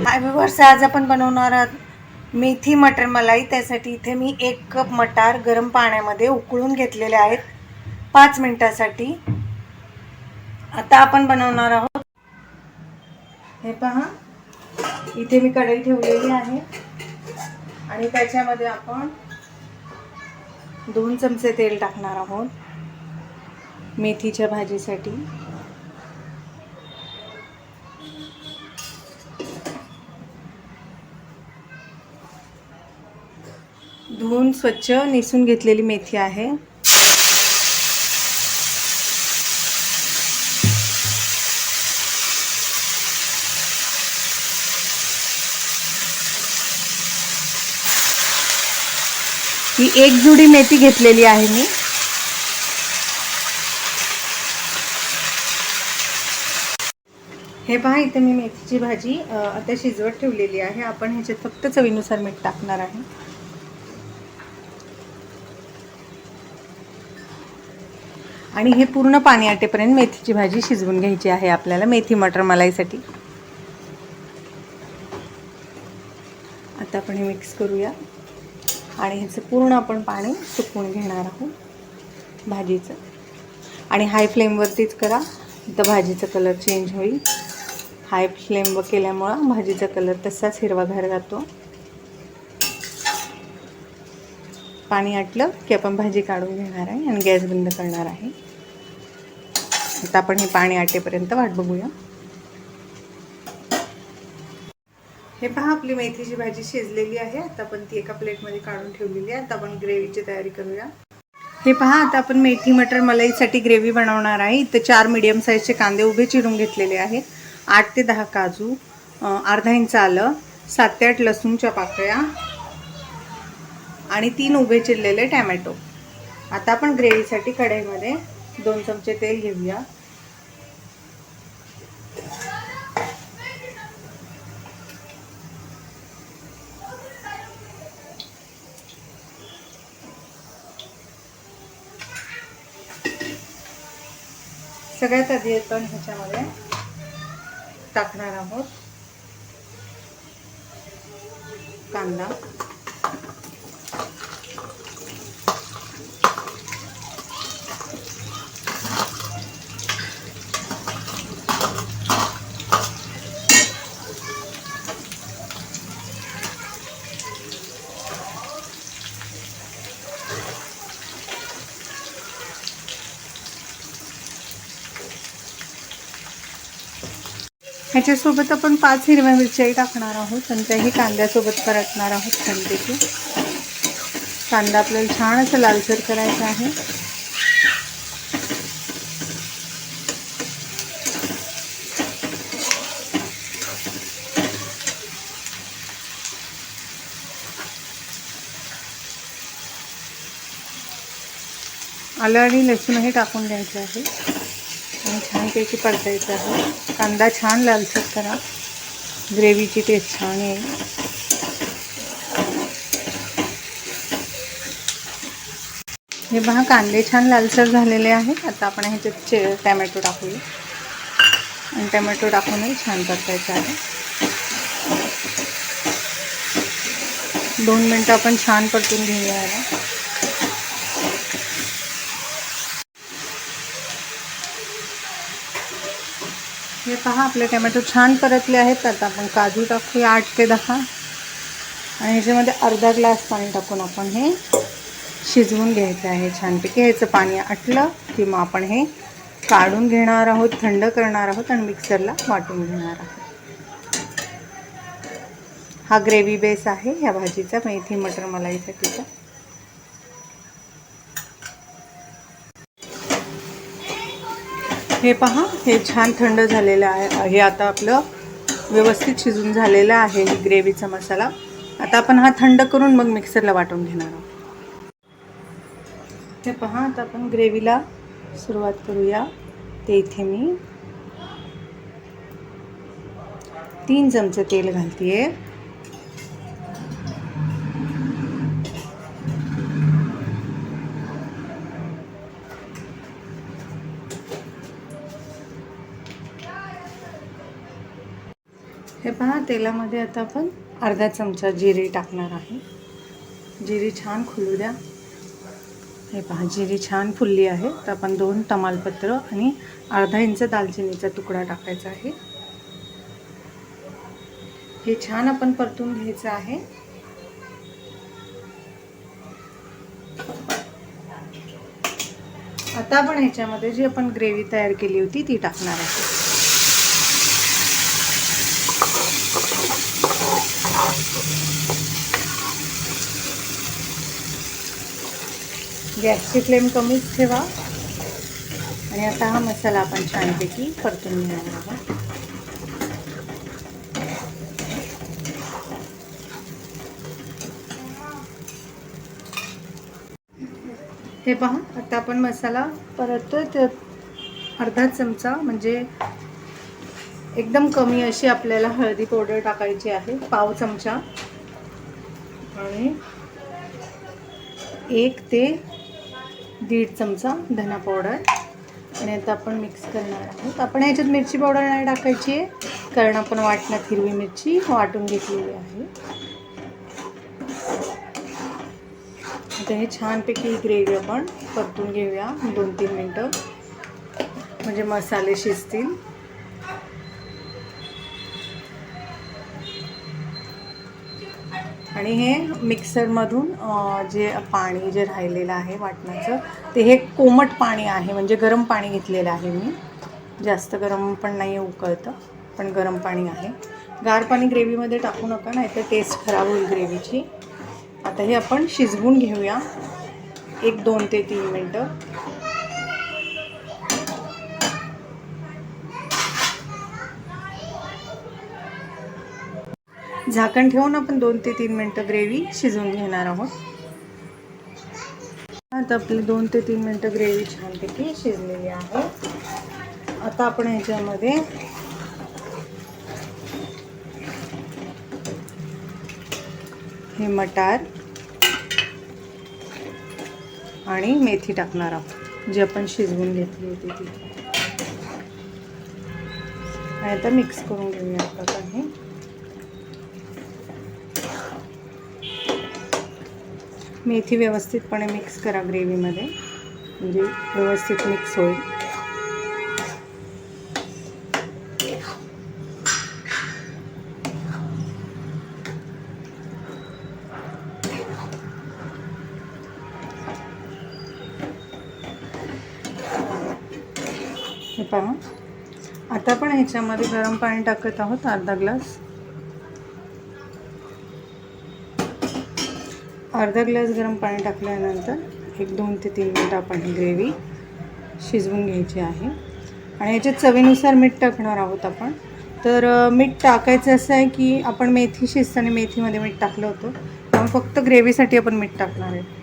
हाय viewers, आज आपण बनवणार आहोत मेथी मटर मलाई। त्यासाठी इथे मी 1 कप मटार गरम पाण्यामध्ये उकळून घेतलेले आहेत 5 मिनिटांसाठी। आता आपण बनवणार आहोत। हे पहा, इथे मी कढई ठेवलेली आहे आणि त्याच्यामध्ये आपण 2 चमचे तेल टाकणार आहोत मेथीच्या भाजीसाठी। धुवून स्वच्छ निसून घेतलेली मेथी आहे। ही 1 जुडी मेथी घेतलेली आहे मी। हे पहा, इथे मी मेथीची भाजी आता शिजवत ठेवलेली आहे। आपण ह्याच्यात फक्त चवीनुसार मीठ टाकणार आहे आणि हे पूर्ण पाणी आटेपर्यंत मेथीची भाजी शिजवून घ्यायची आहे आपल्याला मेथी मटर मलाईसाठी। आता आपण हे मिक्स करूया आणि ह्याचं पूर्ण आपण पाणी सुकवून घेणार आहोत भाजीचं। आणि हाय फ्लेमवरतीच करा, तर भाजीचा कलर चेंज होईल। हाय फ्लेमवर केल्यामुळं भाजीचा कलर तसाच हिरवागार राहतो। पाणी आटलं की आपण भाजी काढून घेणार आहे आणि गॅस बंद करणार आहे। आता आपण हे पाणी आटेपर्यंत वाट बघूया। हे पहा, आपली मेथीची भाजी शिजलेली आहे। आता आपण ती एका प्लेटमध्ये काढून ठेवलेली आहे। आता आपण ग्रेव्हीची तयारी करूया। हे पहा, आता आपण मेथी मटर मलाईसाठी ग्रेव्ही बनवणार आहे। इथे 4 मीडियम साईजचे कांदे उभे चिरून घेतलेले आहेत, 8 ते 10 काजू, अर्धा इंच आलं, 7 ते 8 लसूणच्या पाकळ्या आणि 3 उभे चिरलेले टोमॅटो। आता आपण ग्रेव्हीसाठी कढईमध्ये 2 चमचे तेल घेऊया। सगळ्यात आधी आपण ह्याच्यामध्ये टाकणार आहोत कांदा। ह्याच्यासोबत आपण 5 हिरव्या मिरच्याही टाकणार आहोत आणि त्याही कांद्यासोबत परतणार आहोत छानपैकी। कांदा आपल्याला छान असं लालसर करायचा आहे। आलं आणि लसूणही टाकून द्यायचं आहे आणि छानपैकी परतायचं आहे। कांदा छान लालसर करा, ग्रेव्हीची टेस्ट छान येईल। हे पहा, कांदे छान लालसर झालेले आहेत। आता आपण ह्याच्यात टोमॅटो टाकूया आणि टोमॅटो टाकूनही छान परतायचं आहे। 2 मिनिटं आपण छान परतून घेऊया याला। हे पहा, आपले टोमॅटो छान परतले आहेत। आता आपण काजू टाकूया 8 ते 10 आणि ह्याच्यामध्ये अर्धा ग्लास पाणी टाकून आपण हे शिजवून घ्यायचं आहे छानपैकी। ह्याचं पाणी आटलं की मग आपण हे काढून घेणार आहोत, थंड करणार आहोत आणि मिक्सरला वाटून घेणार आहोत। हा ग्रेव्ही बेस आहे ह्या भाजीचा, मेथी मटर मलाईसाठीचा। हे पहा, हे छान थंड झालेलं आहे। हे आता आपलं व्यवस्थित शिजून झालेलं आहे ही ग्रेव्हीचा मसाला। आता आपण हा थंड करून मग मिक्सरला वाटून घेणार आहोत। हे पहा, आता आपण ग्रेव्हीला सुरुवात करूया। ते इथे मी 3 चमचे तेल घालतेय। हे पहा, तेलामध्ये आता आपण अर्धा चमचा जिरे टाकणार आहे. जिरे छान फुलू द्या. हे पहा, जिरे छान फुलली आहे. तर आपण 2 तमालपत्र आणि अर्धा इंच दालचिनीचा तुकडा टाकायचा आहे. हे छान आपण परतून घ्यायचं आहे. आता आपण ह्याच्यामध्ये जी आपण ग्रेव्ही तयार केली होती ती टाकणार आहे. गॅसची फ्लेम कमीच ठेवा आणि आता हा मसाला आपण छानपैकी परतून घेणार आहोत. हे पहा, आता आपण मसाला परततोय. तर अर्धा चमचा म्हणजे एकदम कमी अशी आपल्याला हळदी पावडर टाकायची आहे, पाव चमचा, आणि 1 ते 1.5 चमचा धना पावडर. आणि आता आपण मिक्स करणार आहोत. आपण याच्यात मिरची पावडर नाही टाकायची आहे, कारण आपण वाटणात हिरवी मिरची वाटून घेतलेली आहे. आता हे छानपैकी ग्रेव्ही आपण परतून घेऊया 2-3 मिनटं, म्हणजे मसाले शिजतील. आणि हे मिक्सरमधून जे पाणी जे राहिलेलं आहे वाटणाचं, ते हे कोमट पाणी आहे, म्हणजे गरम पाणी घेतलेलं आहे मी. जास्त गरम पण नाही उकळतं, पण गरम पाणी आहे. गार पाणी ग्रेव्हीमध्ये टाकू नका, नाही तर टेस्ट खराब होईल ग्रेव्हीची. आता हे आपण शिजवून घेऊया 2 ते 3 मिनटं. झाकण ठेवून आपण 2 ते 3 मिनटं ग्रेव्ही शिजवून घेणार आहोत. आता आपली 2 ते 3 मिनटं ग्रेव्ही छानपैकी शिजलेली आहे. आता आपण ह्याच्यामध्ये हे मटार आणि मेथी टाकणार आहोत, जी आपण शिजवून घेतली होती ती. आणि आता मिक्स करून घेऊया आपण हे. मेथी व्यवस्थितपणे मिक्स करा ग्रेव्हीमध्ये, म्हणजे व्यवस्थित मिक्स होईल. हे पहा, आता आपण ह्याच्यामध्ये गरम पाणी टाकत आहोत अर्धा ग्लास. अर्धा ग्लास गरम पाणी टाकल्यानंतर 2 ते 3 मिनटं आपण ही ग्रेव्ही शिजवून घ्यायची आहे. आणि याच्यात चवीनुसार मीठ टाकणार आहोत आपण. तर मीठ टाकायचं असं आहे की आपण मेथी शिजताना मेथीमध्ये मीठ टाकलं होतं, त्यामुळे फक्त ग्रेव्हीसाठी आपण मीठ टाकणार आहे.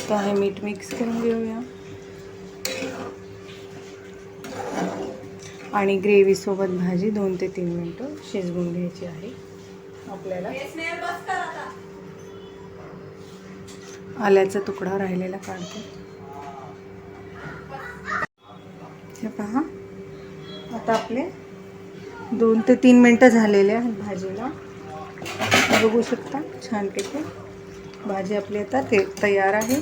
तर हे मीठ मिक्स करून घेऊया आणि ग्रेव्हीसोबत भाजी 2 ते 3 मिनटं शिजवून घ्यायची आहे आपल्याला. आल्याचा तुकडा राहिलेला काढतो. हे पहा, आता आपले 2 ते 3 मिनटं झालेले आहेत भाजीला. बघू शकता छानपैकी भाजी आपली आता तयार आहे.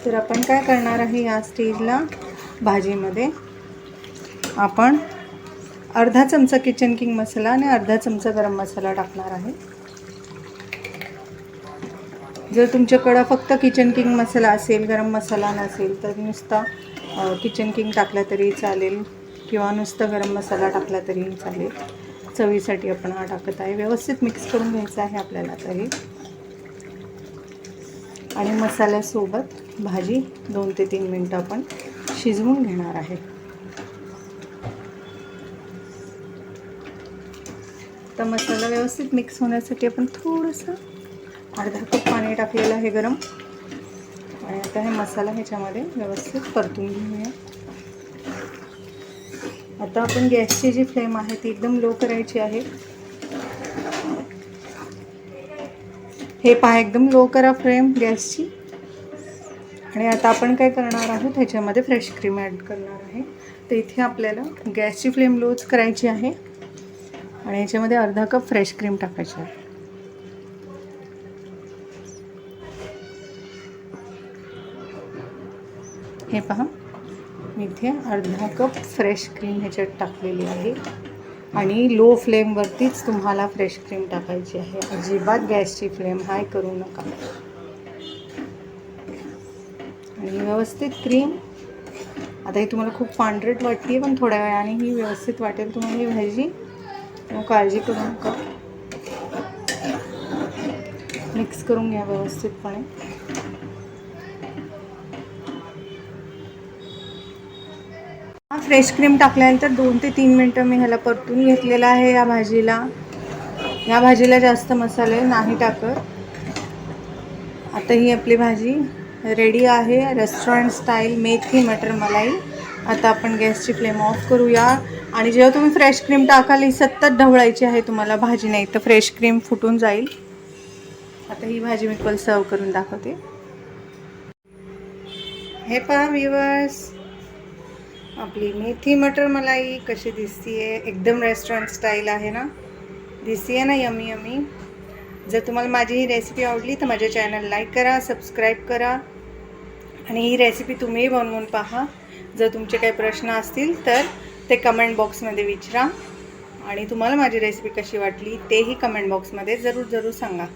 तर आपण काय करणार आहे, या स्टेजला भाजीमध्ये आपण अर्धा चमचा किचन किंग मसाला आणि अर्धा चमचा गरम मसाला टाकणार आहे. जर तुमच्याकडं फक्त किचन किंग मसाला असेल, गरम मसाला नसेल, तर नुसता किचन किंग टाकला तरी चालेल, किंवा नुसता गरम मसाला टाकला तरी चालेल. चवीसाठी आपण हा टाकत आहे. व्यवस्थित मिक्स करून घ्यायचं आहे आपल्याला तरी. आणि मसाल्यासोबत भाजी 2 ते 3 मिनटं आपण शिजवून घेणार आहे. तर मसाला व्यवस्थित मिक्स होण्यासाठी आपण थोडंसं अर्धा कप पाणी टाकलेलं आहे गरम. आणि आता हे मसाला ह्याच्यामध्ये व्यवस्थित परतून घेऊया. आता आपण गॅसची जी फ्लेम आहे ती एकदम लो करायची आहे. हे पहा, एकदम लो करा फ्लेम गॅसची. आणि आता आपण काय करणार आहोत, ह्याच्यामध्ये फ्रेश क्रीम ॲड करणार आहे. तर इथे आपल्याला गॅसची फ्लेम लोच करायची आहे आणि याच्यामध्ये अर्धा कप फ्रेश क्रीम टाकायची आहे. हे पहा, मी इथे अर्धा कप फ्रेश क्रीम ह्याच्यात टाकलेली आहे आणि लो फ्लेमवरतीच तुम्हाला फ्रेश क्रीम टाकायची आहे. अजिबात गॅसची फ्लेम हाय करू नका. आणि व्यवस्थित क्रीम, आता ही तुम्हाला खूप पांढरट वाटते पण थोड्या वेळाने ही व्यवस्थित वाटेल तुम्हाला ही भाजी. काळजी करू नका. मिक्स करून घ्या व्यवस्थितपणे. फ्रेश क्रीम टाकल्यानंतर 2 ते 3 मिनटं मी ह्याला परतून घेतलेलं आहे. या भाजीला जास्त मसाले नाही टाकत. आता ही आपली भाजी रेडी आहे, रेस्टॉरंट स्टाईल मेथी मटर मलाई. आता आपण गॅसची फ्लेम ऑफ करूया. आणि जेव्हा तुम्ही फ्रेश क्रीम टाकाल ही सतत ढवळायची आहे तुम्हाला भाजी, नाही तर फ्रेश क्रीम फुटून जाईल. आता ही भाजी मी पण सर्व करून दाखवते. हे पहा व्ह्यूअर्स, आपली मेथी मटर मलाई कशी दिसतीये. एकदम रेस्टॉरंट स्टाईल आहे ना, दिसतीये ना यमी यमी. जर तुम्हाला माझी ही रेसिपी आवडली तर माझ्या चॅनल लाईक करा, सबस्क्राईब करा आणि ही रेसिपी तुम्हीही बनवून पहा. जर तुमचे काही प्रश्न असतील तर ते कमेंट बॉक्समध्ये विचारा आणि तुम्हाला माझी रेसिपी कशी वाटली तेही कमेंट बॉक्समध्ये जरूर सांगा.